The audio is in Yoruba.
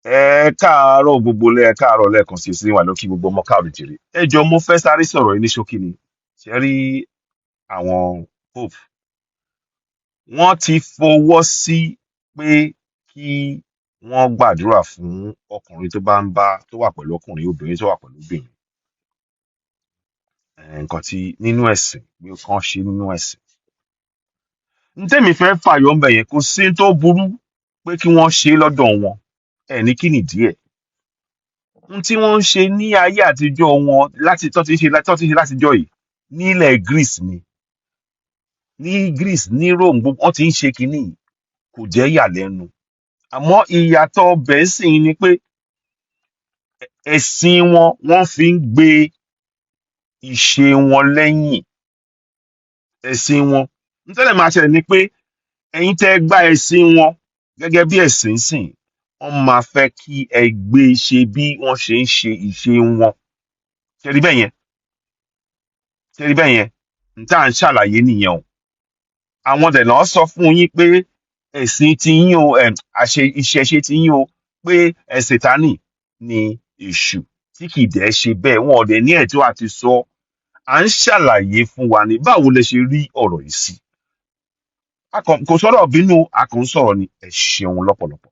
Ẹ káàárọ̀ gbogbo ẹ káàárọ̀ lẹ́ẹ̀kan sí wà lókì gbogbo ọmọ káàárọ̀ jèrè. Ẹ jọ mo fẹ́ sáré sọ̀rọ̀ yìí ní ṣókí ni. Ṣé rí àwọn pope wọ́n ti fọwọ́ sí pé kí wọ́n gbàdúrà fún ọkùnrin tó wà pẹ̀lú ọkùnrin, obìnrin tó wà pẹ̀lú obìnrin. Nǹkan tí nínú ẹ̀sìn bí kan ṣe nínú ẹ̀sìn. Ntẹ́mi fẹ́ fàyọ̀ ńbẹ̀ yẹn kò sí tó burú pé kí wọ́n ṣe lọ́dọ̀ wọn. Ní kí nìdí ẹ̀? Ohun tí wọ́n ń ṣe ní ayé àtijọ́ wọn tó ti ń ṣe látijọ́ yìí nílẹ̀ Greece ni. Ní Greece, ní Rome, wọ́n ti ń ṣe kinní yìí kò jẹ́ ìyàlẹ́nu. Àmọ́ ìyàtọ̀ ọbẹ̀ sìn ni pé ẹ̀sìn wọn wọ́n fi ń gbé ìṣe wọn lẹ́yìn. Ẹ̀sìn wọn. Ntẹ́lẹ̀ máa ṣẹlẹ̀ ni pé ẹ̀yin tẹ́ gba ẹ̀sìn wọn gẹ́gẹ́ bí ẹ̀sìn sìn wọ́n máa fẹ́ kí ẹ gbé ṣe bí wọ́n ṣe ń ṣe ìṣe wọn. Ṣé rí bẹ́ẹ̀ yẹn? N tá à ń ṣàlàyé nìyẹn o. Àwọn dẹ̀ náà sọ fún yín pé ẹ̀sìn ti yín o, ìṣẹ̀ṣe ti yín o, pé Sátánì ni èṣù tí kì í dẹ̀ ṣe bẹ́ẹ̀. Wọn ò dẹ̀ ní ẹ̀tọ́ àti sọ. À ń ṣàlàyé fún wa ní báwo lẹ ṣe rí ọ̀rọ̀ yìí sí. Kò sọ̀rọ̀ bínú, a kàn ń sọ̀rọ̀ ni. Ẹ ṣeun lọ́pọ̀lọpọ̀.